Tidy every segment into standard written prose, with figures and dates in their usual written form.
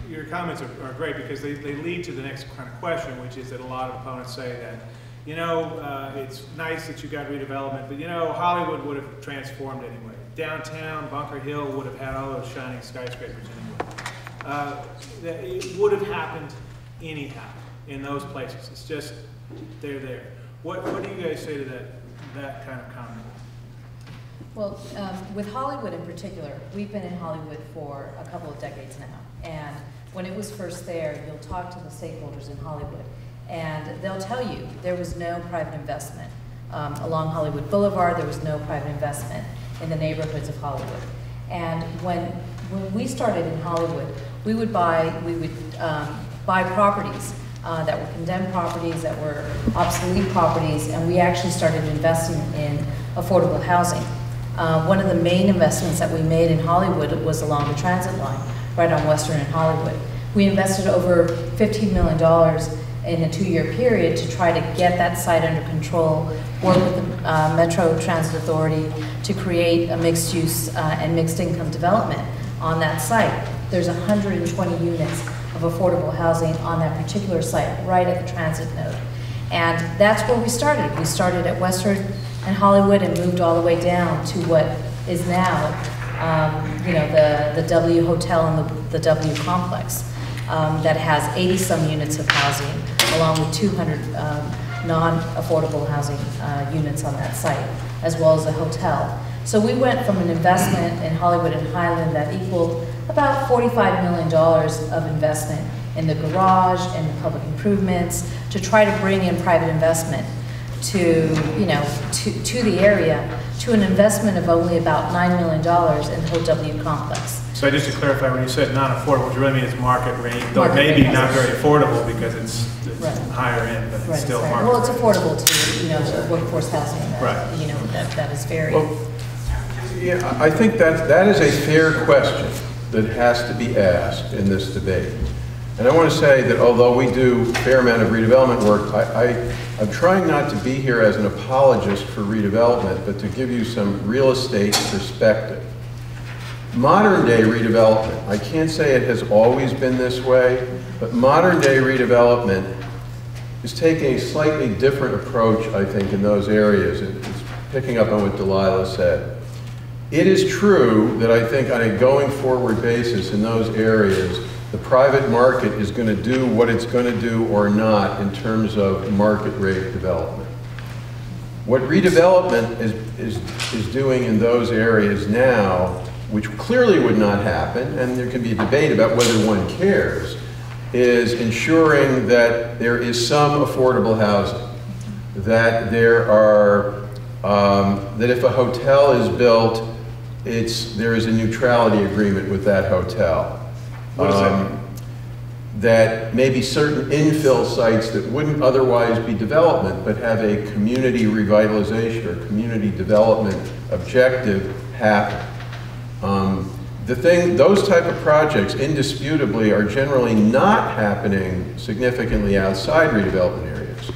Your comments are great because they lead to the next kind of question, which is that a lot of opponents say that, it's nice that you got redevelopment, but Hollywood would have transformed anyway. Downtown, Bunker Hill would have had all those shining skyscrapers anyway. It would have happened anyhow in those places. It's just, they're there. What do you guys say to that kind of comment? Well, with Hollywood in particular, we've been in Hollywood for a couple of decades now. And when it was first there, you'll talk to the stakeholders in Hollywood, and they'll tell you there was no private investment. Along Hollywood Boulevard, there was no private investment in the neighborhoods of Hollywood. And when we started in Hollywood, we would buy properties that were condemned properties, that were obsolete properties, and we actually started investing in affordable housing. One of the main investments that we made in Hollywood was along the transit line, right on Western and Hollywood. We invested over $15 million in a 2-year period to try to get that site under control, work with the Metro Transit Authority to create a mixed-use and mixed-income development on that site. There's 120 units of affordable housing on that particular site, right at the transit node. And that's where we started. We started at Western and Hollywood and moved all the way down to what is now, the W Hotel and the W Complex that has 80-some units of housing, along with 200 non-affordable housing units on that site, as well as a hotel. So we went from an investment in Hollywood and Highland that equaled about $45 million of investment in the garage and the public improvements to try to bring in private investment to the area, to an investment of only about $9 million in the whole W complex. So just to clarify, when you said non-affordable, what you really mean is market rate, though it may be not very affordable because it's right. higher end, but right, it's still right. market Well, it's rate. affordable to workforce housing. That, right. That is very. Well, yeah, I think that is a fair question that has to be asked in this debate. And I want to say that although we do a fair amount of redevelopment work, I'm trying not to be here as an apologist for redevelopment, but to give you some real estate perspective. Modern day redevelopment, I can't say it has always been this way, but modern day redevelopment is taking a slightly different approach, I think, in those areas. It's picking up on what Delilah said. It is true that I think on a going forward basis in those areas, the private market is going to do what it's going to do or not in terms of market rate development. What redevelopment is doing in those areas now, which clearly would not happen, and there can be a debate about whether one cares, is ensuring that there is some affordable housing, that there are, that if a hotel is built, there is a neutrality agreement with that hotel. What does that mean? That maybe certain infill sites that wouldn't otherwise be development, but have a community revitalization or community development objective happen. Those type of projects indisputably are generally not happening significantly outside redevelopment areas.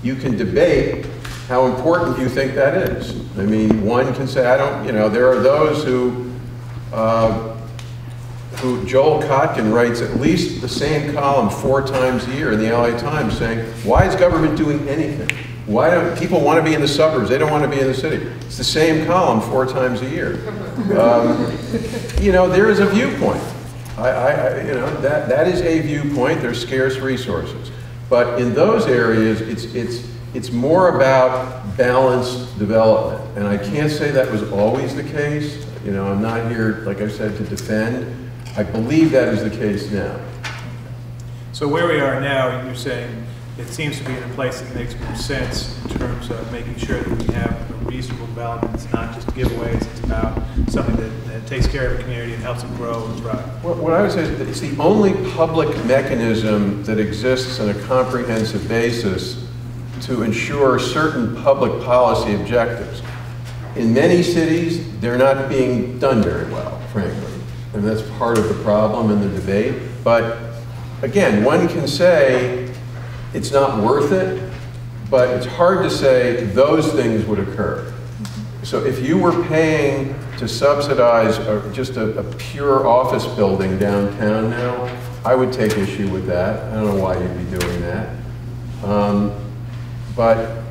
You can debate how important you think that is. I mean, one can say, there are those who Joel Kotkin writes at least the same column 4 times a year in the LA Times saying, why is government doing anything? Why don't people want to be in the suburbs? They don't want to be in the city. It's the same column 4 times a year. There is a viewpoint. That is a viewpoint. There's scarce resources. But in those areas, it's more about balanced development. And I can't say that was always the case. I'm not here, like I said, to defend. I believe that is the case now. So where we are now, you're saying it seems to be in a place that makes more sense in terms of making sure that we have a reasonable development. It's not just giveaways, it's about something that takes care of the community and helps it grow and thrive. What I would say is that it's the only public mechanism that exists on a comprehensive basis to ensure certain public policy objectives. In many cities, they're not being done very well, frankly. And that's part of the problem in the debate. But again, one can say it's not worth it, but it's hard to say those things would occur. So if you were paying to subsidize just a pure office building downtown now, I would take issue with that. I don't know why you'd be doing that. But,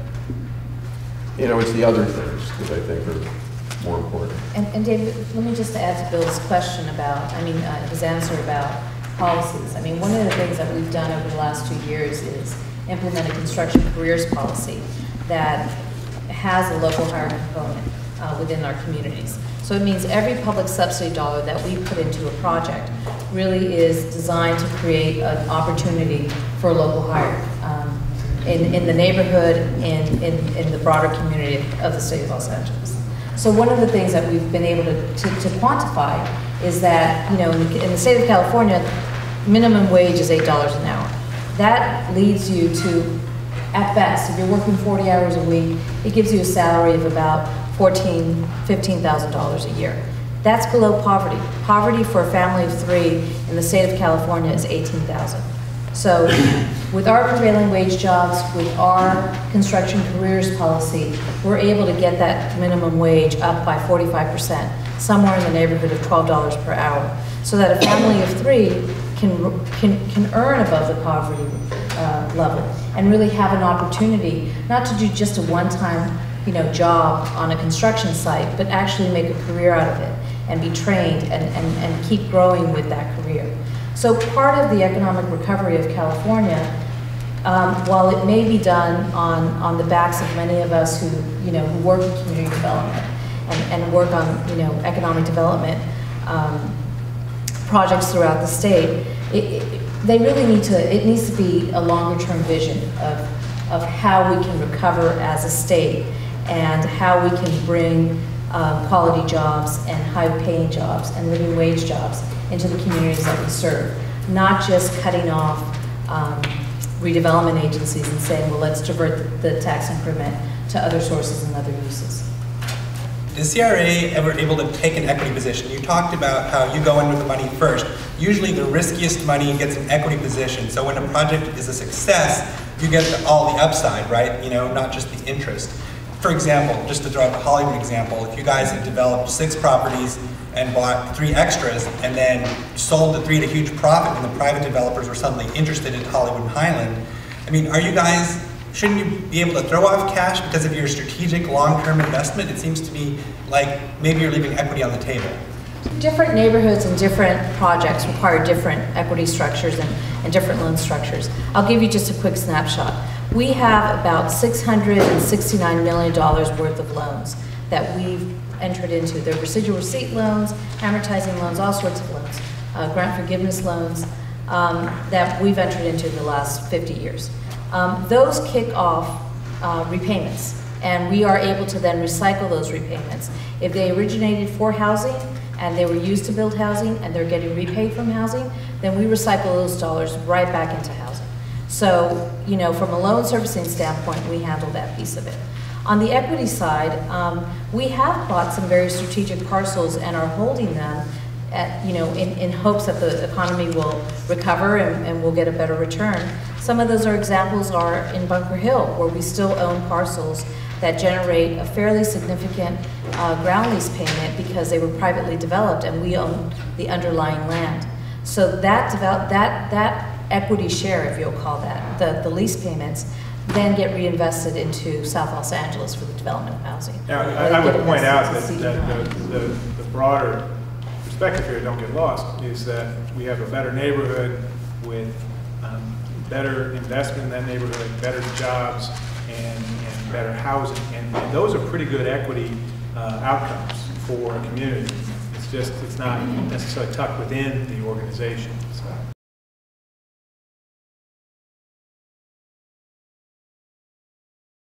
you know, it's the other things that I think are more important. And David, let me just add to Bill's question about, his answer about policies. I mean, one of the things that we've done over the last 2 years is implement a construction careers policy that has a local hire component within our communities. So it means every public subsidy dollar that we put into a project really is designed to create an opportunity for a local hire in the neighborhood and in the broader community of the state of Los Angeles. So one of the things that we've been able to quantify is that, you know, in the state of California, minimum wage is $8 an hour. That leads you to, at best, if you're working 40 hours a week, it gives you a salary of about $14,000, $15,000 a year. That's below poverty. Poverty for a family of 3 in the state of California is $18,000. So with our prevailing wage jobs, with our construction careers policy, we're able to get that minimum wage up by 45%, somewhere in the neighborhood of $12 per hour, so that a family of 3 can earn above the poverty level and really have an opportunity not to do just a one-time, you know, job on a construction site, but actually make a career out of it and be trained and keep growing with that career. So part of the economic recovery of California, while it may be done on the backs of many of us who, you know, who work in community development and work on, you know, economic development projects throughout the state, they really need to, it needs to be a longer term vision of how we can recover as a state and how we can bring quality jobs and high paying jobs and living wage jobs into the communities that we serve. Not just cutting off redevelopment agencies and saying, well, let's divert the tax increment to other sources and other uses. Is CRA ever able to take an equity position? You talked about how you go in with the money first. Usually the riskiest money gets an equity position. So when a project is a success, you get all the upside, right? You know, not just the interest. For example, just to throw out the Hollywood example, if you guys had developed 6 properties and bought 3 extras and then sold the 3 at a huge profit and the private developers were suddenly interested in Hollywood and Highland, I mean, are you guys, shouldn't you be able to throw off cash because of your strategic long-term investment? It seems to me like maybe you're leaving equity on the table. Different neighborhoods and different projects require different equity structures and different loan structures. I'll give you just a quick snapshot. We have about $669 million worth of loans that we've entered into. They're residual receipt loans, amortizing loans, all sorts of loans, grant forgiveness loans that we've entered into in the last 50 years. Those kick off repayments, and we are able to then recycle those repayments. If they originated for housing and they were used to build housing and they're getting repaid from housing, then we recycle those dollars right back into housing. So, you know, from a loan servicing standpoint, we handle that piece of it. On the equity side, we have bought some very strategic parcels and are holding them at, you know, in hopes that the economy will recover and we'll get a better return. Some of those examples are in Bunker Hill, where we still own parcels that generate a fairly significant ground lease payment because they were privately developed and we own the underlying land. So that equity share, if you'll call that, the lease payments, then get reinvested into South Los Angeles for the development of housing. Now, I would point out that the broader perspective here, don't get lost, is that we have a better neighborhood with better investment in that neighborhood, better jobs, and better housing. And those are pretty good equity outcomes for a community. It's just, it's not necessarily tucked within the organization. So.